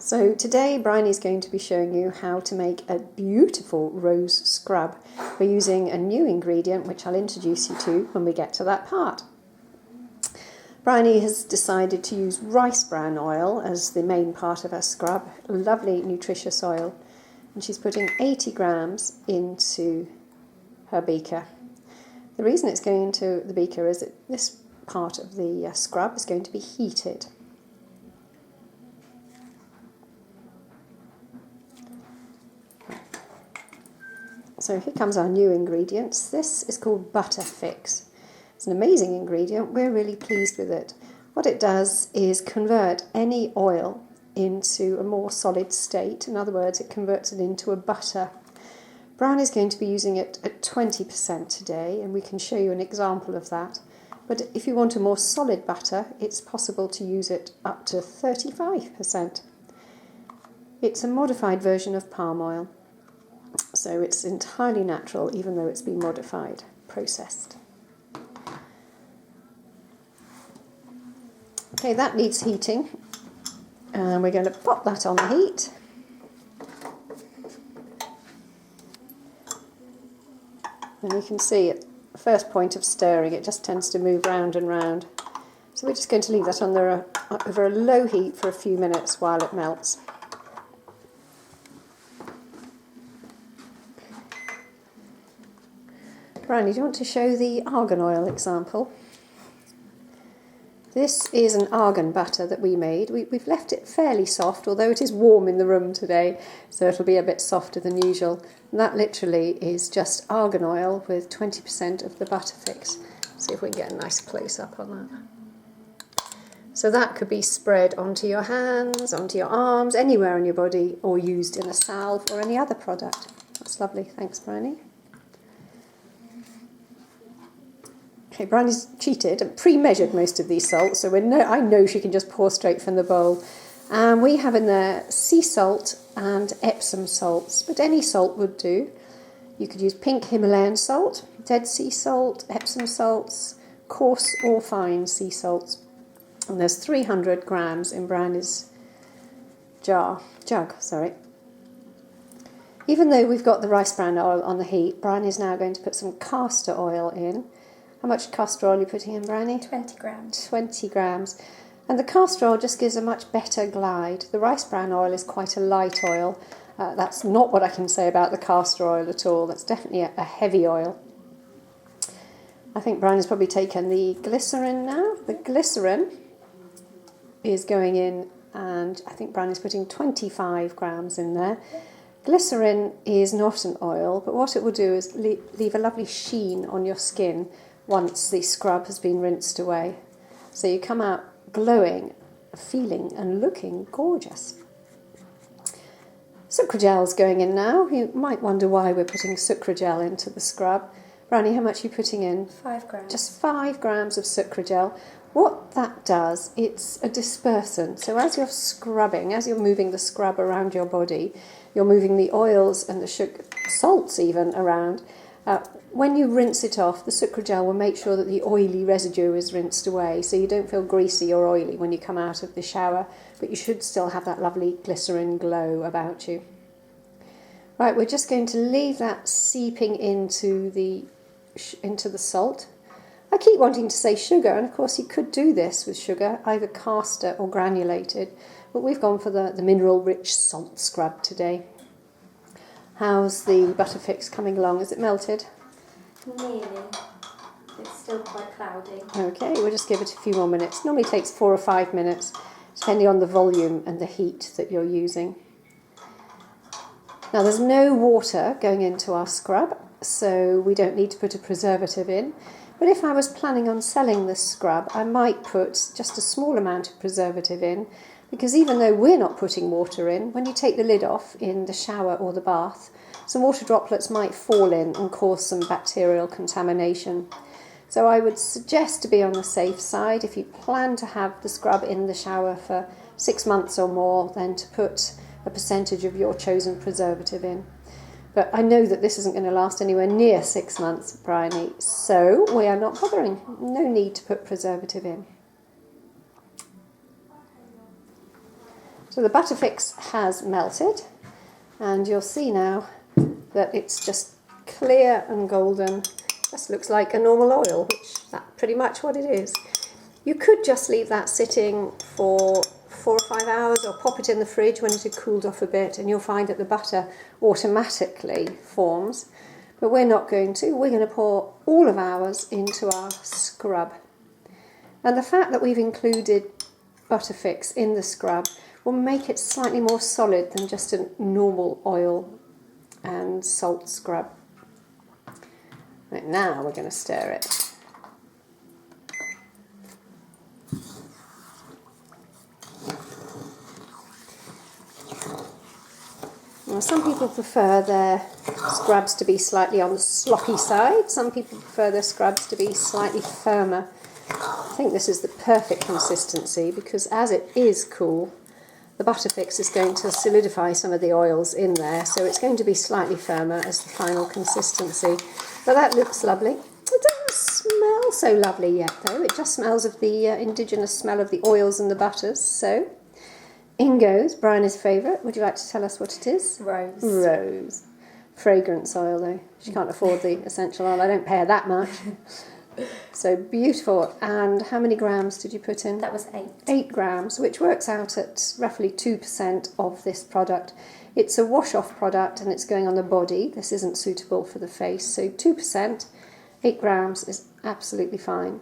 So today Bryony's going to be showing you how to make a beautiful rose scrub. We're using a new ingredient which I'll introduce you to when we get to that part. Bryony has decided to use rice bran oil as the main part of her scrub, lovely nutritious oil, and she's putting 80 grams into her beaker. The reason it's going into the beaker is that this part of the scrub is going to be heated. So here comes our new ingredients. This is called Butter Fix. It's an amazing ingredient. We're really pleased with it. What it does is convert any oil into a more solid state. In other words, it converts it into a butter. Bryony's going to be using it at 20% today, and we can show you an example of that. But if you want a more solid butter, it's possible to use it up to 35%. It's a modified version of palm oil. So it's entirely natural, even though it's been modified, processed. Okay, that needs heating, and we're going to pop that on the heat. And you can see at the first point of stirring, it just tends to move round and round. So we're just going to leave that on there over a low heat for a few minutes while it melts. Bryony, do you want to show the argan oil example? This is an argan butter that we made. We've left it fairly soft, although it is warm in the room today, so it'll be a bit softer than usual. And that literally is just argan oil with 20% of the butter fix. See if we can get a nice close-up on that. So that could be spread onto your hands, onto your arms, anywhere on your body, or used in a salve or any other product. That's lovely. Thanks, Bryony. Okay, Bryony's cheated and pre-measured most of these salts, so I know she can just pour straight from the bowl. And we have in there sea salt and Epsom salts, but any salt would do. You could use pink Himalayan salt, Dead Sea salt, Epsom salts, coarse or fine sea salts. And there's 300 grams in Bryony's jug. Even though we've got the rice bran oil on the heat, Bryony's now going to put some castor oil in. How much castor oil are you putting in, Bryony? 20 grams. 20 grams. And the castor oil just gives a much better glide. The rice bran oil is quite a light oil. That's not what I can say about the castor oil at all. That's definitely a heavy oil. I think Bryony's probably taken the glycerin now. The glycerin is going in, and I think Bryony's putting 25 grams in there. Glycerin is not an oil, but what it will do is leave a lovely sheen on your skin once the scrub has been rinsed away. So you come out glowing, feeling and looking gorgeous. Sucrogel's going in now. You might wonder why we're putting sucrogel into the scrub. Bryony, how much are you putting in? 5 grams. Just 5 grams of sucrogel. What that does, it's a dispersant. So as you're scrubbing, as you're moving the scrub around your body, you're moving the oils and the sugar, salts even around. When you rinse it off, the sucrogel will make sure that the oily residue is rinsed away, so you don't feel greasy or oily when you come out of the shower, but you should still have that lovely glycerin glow about you. Right, we're just going to leave that seeping into the salt. I keep wanting to say sugar, and of course you could do this with sugar, either castor or granulated, but we've gone for the mineral-rich salt scrub today. How's the butter fix coming along? Is it melted? Nearly. It's still quite cloudy. Okay, we'll just give it a few more minutes. Normally takes 4 or 5 minutes, depending on the volume and the heat that you're using. Now there's no water going into our scrub, so we don't need to put a preservative in. But if I was planning on selling this scrub, I might put just a small amount of preservative in, because even though we're not putting water in, when you take the lid off in the shower or the bath, some water droplets might fall in and cause some bacterial contamination. So I would suggest to be on the safe side, if you plan to have the scrub in the shower for 6 months or more, then to put a percentage of your chosen preservative in. But I know that this isn't going to last anywhere near 6 months, Bryony, so we are not bothering. No need to put preservative in. So the Butterfix has melted, and you'll see now that it's just clear and golden. Just looks like a normal oil, which that's pretty much what it is. You could just leave that sitting for 4 or 5 hours, or pop it in the fridge when it had cooled off a bit, and you'll find that the butter automatically forms. But we're not going to. We're going to pour all of ours into our scrub. And the fact that we've included Butterfix in the scrub will make it slightly more solid than just a normal oil and salt scrub. Right, now we're going to stir it. Now, some people prefer their scrubs to be slightly on the sloppy side. Some people prefer their scrubs to be slightly firmer. I think this is the perfect consistency because as it is cool, the Butterfix is going to solidify some of the oils in there, so it's going to be slightly firmer as the final consistency. But that looks lovely. It doesn't smell so lovely yet though, it just smells of the indigenous smell of the oils and the butters. So in goes Bryony's favourite. Would you like to tell us what it is? Rose. Rose. Fragrance oil though. She can't afford the essential oil, I don't pay her that much. So beautiful. And how many grams did you put in? That was 8. 8 grams, which works out at roughly 2% of this product. It's a wash-off product and it's going on the body. This isn't suitable for the face. So 2%, 8 grams is absolutely fine.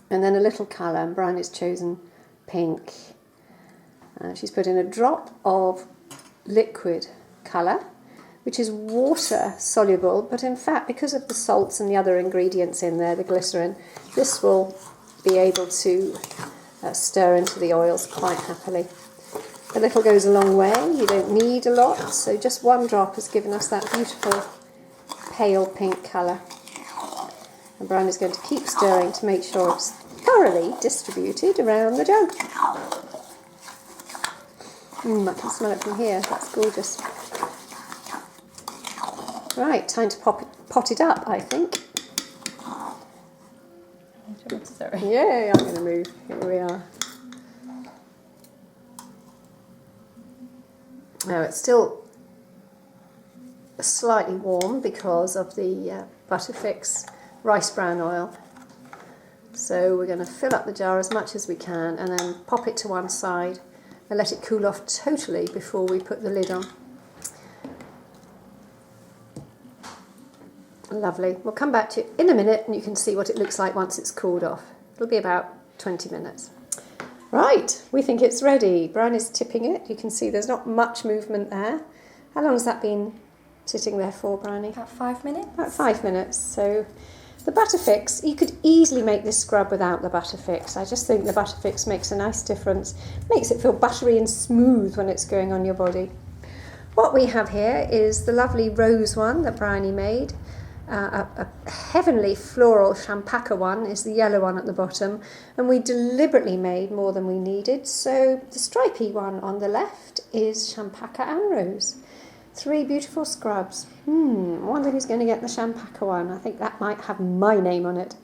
And then a little colour, and Bryony's chosen pink. She's put in a drop of liquid colour, which is water soluble, but in fact, because of the salts and the other ingredients in there, the glycerin, this will be able to stir into the oils quite happily. A little goes a long way, you don't need a lot, so just 1 drop has given us that beautiful pale pink colour. And Bryony's going to keep stirring to make sure it's thoroughly distributed around the jug. I can smell it from here, that's gorgeous. Right, time to pot it up, I think. Sorry. Yeah, I'm going to move. Here we are. Now it's still slightly warm because of the Butterfix rice bran oil. So we're going to fill up the jar as much as we can and then pop it to one side and let it cool off totally before we put the lid on. Lovely. We'll come back to it in a minute and you can see what it looks like once it's cooled off. It'll be about 20 minutes. Right, we think it's ready. Bryony's tipping it. You can see there's not much movement there. How long has that been sitting there for, Bryony? About 5 minutes. About 5 minutes. So the Butterfix, you could easily make this scrub without the Butterfix. I just think the Butterfix makes a nice difference. Makes it feel buttery and smooth when it's going on your body. What we have here is the lovely rose one that Bryony made. A heavenly floral champaca one is the yellow one at the bottom, and we deliberately made more than we needed, so the stripy one on the left is champaca and rose. 3 beautiful scrubs. I wonder who's going to get the champaca one. I think that might have my name on it.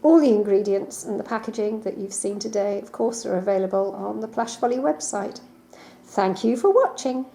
All the ingredients and the packaging that you've seen today, of course, are available on the Plush Folly website. Thank you for watching.